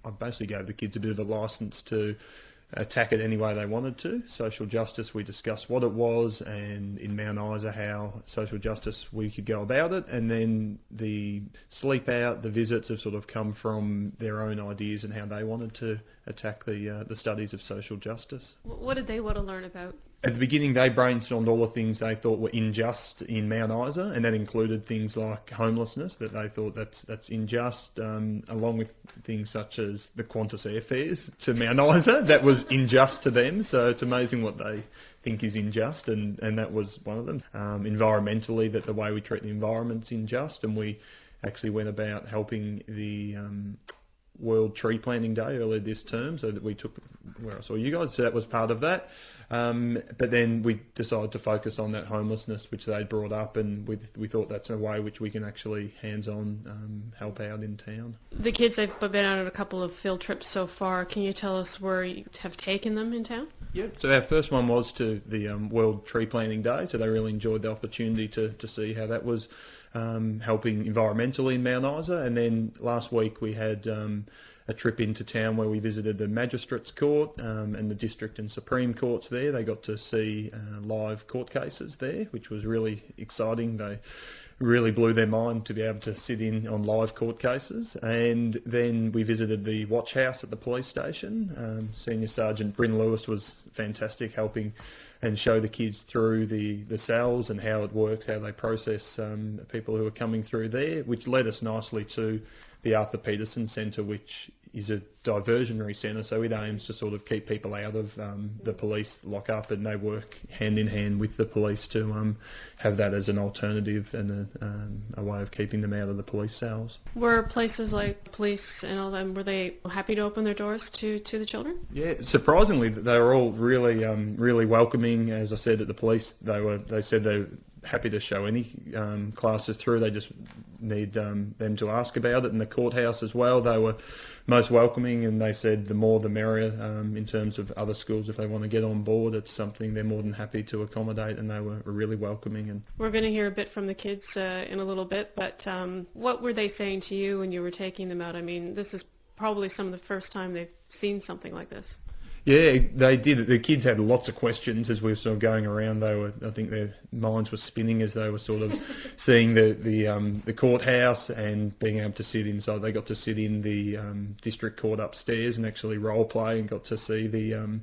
I basically gave the kids a bit of a license to attack it any way they wanted to. Social justice, we discussed what it was, and in Mount Isa how social justice we could go about it, and then the Sleepout, the visits have sort of come from their own ideas and how they wanted to attack the studies of social justice. What did they want to learn about? At the beginning, they brainstormed all the things they thought were unjust in Mount Isa, and that included things like homelessness, that they thought that's unjust, along with things such as the Qantas airfares to Mount Isa. That was unjust to them, so it's amazing what they think is unjust, and that was one of them. Environmentally, that the way we treat the environment's unjust, and we actually went about helping the World Tree Planting Day earlier this term, so that we took where I saw you guys, so that was part of that. But then we decided to focus on that homelessness, which they brought up, and we thought that's a way which we can actually hands-on help out in town. The kids have been out on a couple of field trips so far. Can you tell us where you have taken them in town? Yeah, so our first one was to the World Tree Planting Day, so they really enjoyed the opportunity to see how that was helping environmentally in Mount Isa. And then last week we had a trip into town where we visited the Magistrates Court and the District and Supreme Courts there. They got to see live court cases there, which was really exciting. They really blew their mind to be able to sit in on live court cases. And then we visited the watch house at the police station. Senior Sergeant Bryn Lewis was fantastic, helping and show the kids through the cells and how it works, how they process people who are coming through there, which led us nicely to the Arthur Peterson Centre, which is a diversionary centre, so it aims to sort of keep people out of the police lock-up, and they work hand in hand with the police to have that as an alternative and a way of keeping them out of the police cells. Were places like police and all them, were they happy to open their doors to the children? Yeah, surprisingly, they were all really really welcoming. As I said, at the police, they said they were happy to show any classes through. They just need them to ask about it. In the courthouse as well, they were most welcoming, and they said the more the merrier in terms of other schools. If they want to get on board, it's something they're more than happy to accommodate, and they were really welcoming. And we're going to hear a bit from the kids in a little bit, but what were they saying to you when you were taking them out? I mean, this is probably some of the first time they've seen something like this. Yeah, they did. The kids had lots of questions as we were sort of going around. I think their minds were spinning as they were sort of seeing the courthouse and being able to sit inside. They got to sit in the district court upstairs and actually role play, and got to see the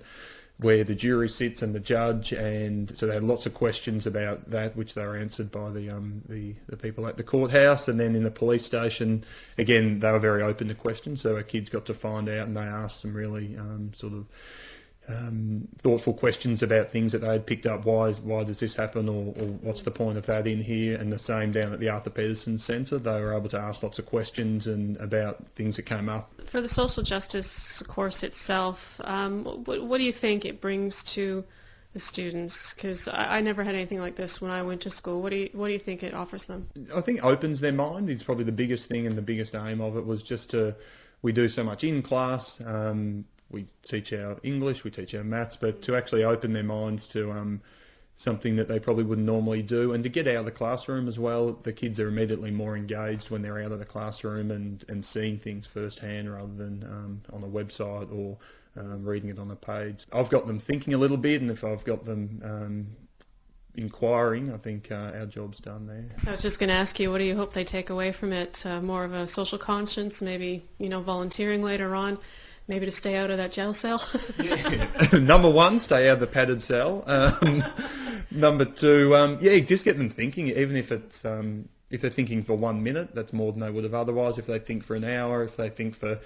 where the jury sits and the judge, and so they had lots of questions about that, which they were answered by the people at the courthouse. And then in the police station, again, they were very open to questions, so our kids got to find out, and they asked some really sort of thoughtful questions about things that they had picked up. Why does this happen, or what's the point of that in here? And the same down at the Arthur Peterson Centre, they were able to ask lots of questions and about things that came up. For the social justice course itself, what do you think it brings to the students? Because I never had anything like this when I went to school. What do you think it offers them? I think it opens their mind. It's probably the biggest thing, and the biggest aim of it was just we do so much in class. We teach our English, we teach our maths, but to actually open their minds to something that they probably wouldn't normally do, and to get out of the classroom as well. The kids are immediately more engaged when they're out of the classroom and seeing things firsthand rather than on a website or reading it on a page. I've got them thinking a little bit, and if I've got them inquiring, I think our job's done there. I was just going to ask you, what do you hope they take away from it? More of a social conscience, maybe volunteering later on? Maybe to stay out of that jail cell? Yeah. Number one, stay out of the padded cell. Number two, just get them thinking, even if it's if they're thinking for 1 minute, that's more than they would have otherwise. If they think for an hour, if they think for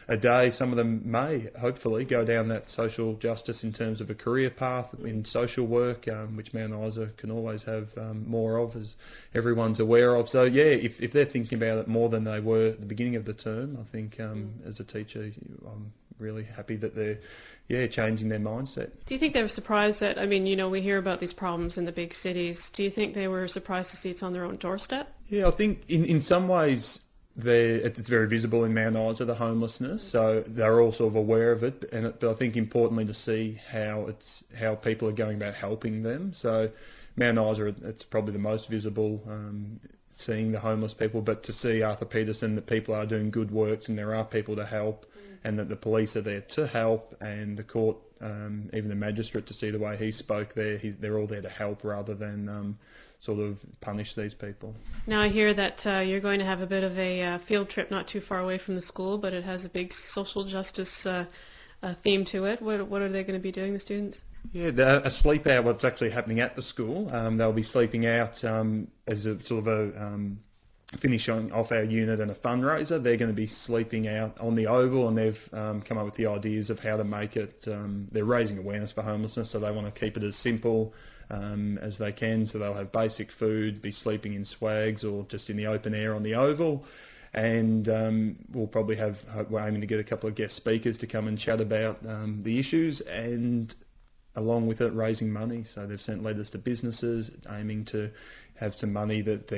a day, some of them may hopefully go down that social justice in terms of a career path in social work, which Mount Isa can always have more of, as everyone's aware of. So yeah, if they're thinking about it more than they were at the beginning of the term, I think as a teacher, I'm really happy that they're changing their mindset. Do you think they were surprised that, we hear about these problems in the big cities. Do you think they were surprised to see it's on their own doorstep? Yeah, I think in some ways it's very visible in Mount Isa, the homelessness, so they're all sort of aware of it. But I think importantly to see how people are going about helping them. So Mount Isa, it's probably the most visible seeing the homeless people, but to see Arthur Peterson, that people are doing good works and there are people to help, and that the police are there to help, and the court, even the magistrate, to see the way he spoke there, they're all there to help rather than sort of punish these people. Now I hear that you're going to have a bit of a field trip not too far away from the school, but it has a big social justice theme to it. What are they going to be doing, the students? Yeah, a sleep out, what's actually happening at the school. They'll be sleeping out as a sort of a finishing off our unit and a fundraiser. They're going to be sleeping out on the Oval, and they've come up with the ideas of how to make it. They're raising awareness for homelessness, so they want to keep it as simple as they can. So they'll have basic food, be sleeping in swags or just in the open air on the Oval. And we'll probably we're aiming to get a couple of guest speakers to come and chat about the issues, and along with it, raising money. So they've sent letters to businesses aiming to have some money that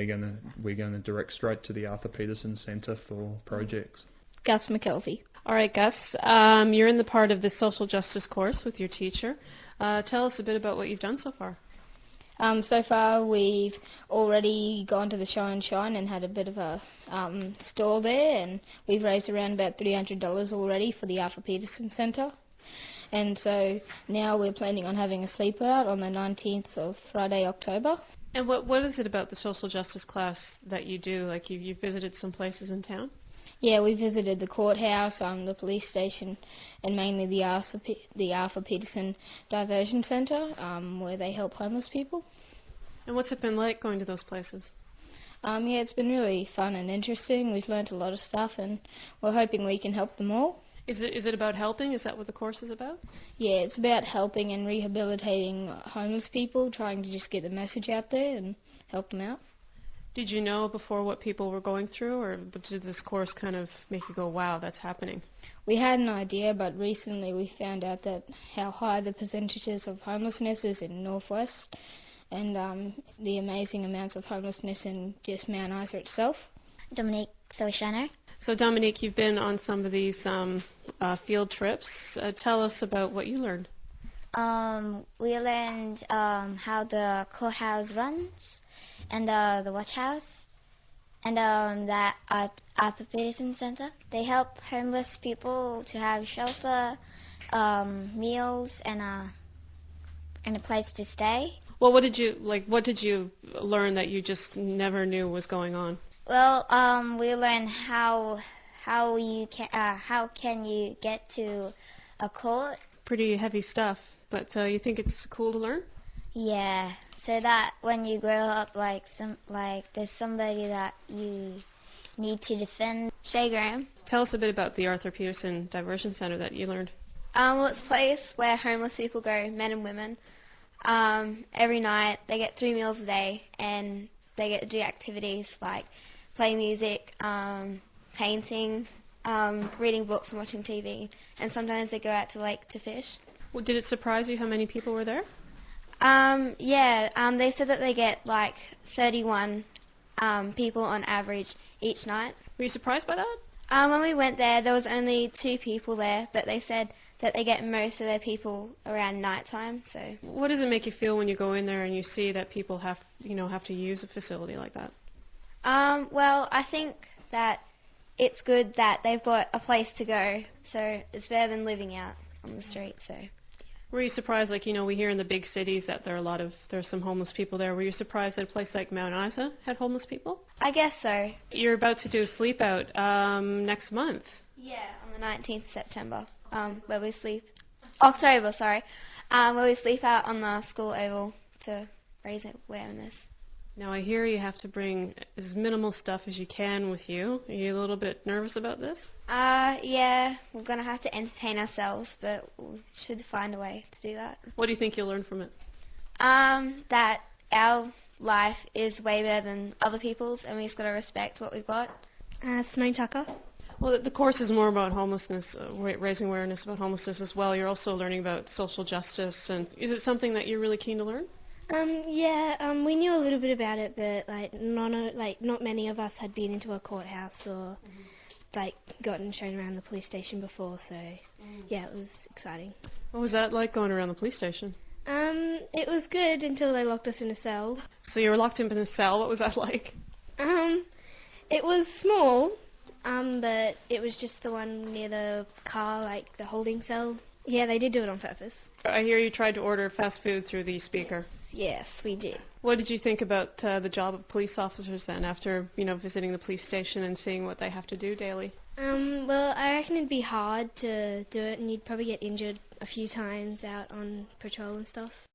we're going to direct straight to the Arthur Peterson Centre for projects. Gus McKelvey. All right, Gus, you're in the part of the social justice course with your teacher. Tell us a bit about what you've done so far. So far we've already gone to the Show and Shine and had a bit of a stall there, and we've raised around about $300 already for the Arthur Peterson Centre. And so now we're planning on having a sleep out on the 19th of Friday, October. And what is it about the social justice class that you do? Like you've visited some places in town? Yeah, we visited the courthouse, the police station, and mainly the Arthur Peterson Diversion Centre, where they help homeless people. And what's it been like going to those places? Yeah, it's been really fun and interesting. We've learnt a lot of stuff, and we're hoping we can help them all. Is it about helping? Is that what the course is about? Yeah, it's about helping and rehabilitating homeless people, trying to just get the message out there and help them out. Did you know before what people were going through, or did this course kind of make you go, wow, that's happening? We had an idea, but recently we found out that how high the percentages of homelessness is in Northwest, and the amazing amounts of homelessness in just Mount Isa itself. Dominique Feliciano. So Dominique, you've been on some of these field trips. Tell us about what you learned. We learned how the courthouse runs, and the watch house, and that Arthur Peterson Centre. They help homeless people to have shelter, meals, and a place to stay. Well, what did you learn that you just never knew was going on? Well, we learned how can you get to a court. Pretty heavy stuff, but you think it's cool to learn? Yeah, so that when you grow up, there's somebody that you need to defend. Shay Graham. Tell us a bit about the Arthur Peterson Diversion Centre that you learned. Well, it's a place where homeless people go, men and women. Every night they get 3 meals a day, and they get to do activities like play music, painting, reading books and watching TV. And sometimes they go out to the lake to fish. Well, did it surprise you how many people were there? They said that they get like 31 people on average each night. Were you surprised by that? When we went there was only 2 people there, but they said that they get most of their people around nighttime. So, what does it make you feel when you go in there and you see that people have to use a facility like that? Well, I think that it's good that they've got a place to go, so it's better than living out on the street. So, were you surprised, we hear in the big cities that there's some homeless people there. Were you surprised that a place like Mount Isa had homeless people? I guess so. You're about to do a sleep out next month. Yeah, on the 19th of September, where we sleep. October, sorry. Where we sleep out on the school oval to raise awareness. Now I hear you have to bring as minimal stuff as you can with you. Are you a little bit nervous about this? Yeah, we're going to have to entertain ourselves, but we should find a way to do that. What do you think you'll learn from it? That our life is way better than other people's, and we just got to respect what we've got. Simone Tucker. Well, the course is more about homelessness, raising awareness about homelessness as well. You're also learning about social justice, and is it something that you're really keen to learn? We knew a little bit about it, but not many of us had been into a courthouse or gotten shown around the police station before. So yeah, it was exciting. What was that like going around the police station? It was good until they locked us in a cell. So you were locked up in a cell. What was that like? It was small, but it was just the one near the car, like the holding cell. Yeah, they did do it on purpose. I hear you tried to order fast food through the speaker. Yes, we did. What did you think about the job of police officers then, after visiting the police station and seeing what they have to do daily? Well, I reckon it'd be hard to do it, and you'd probably get injured a few times out on patrol and stuff.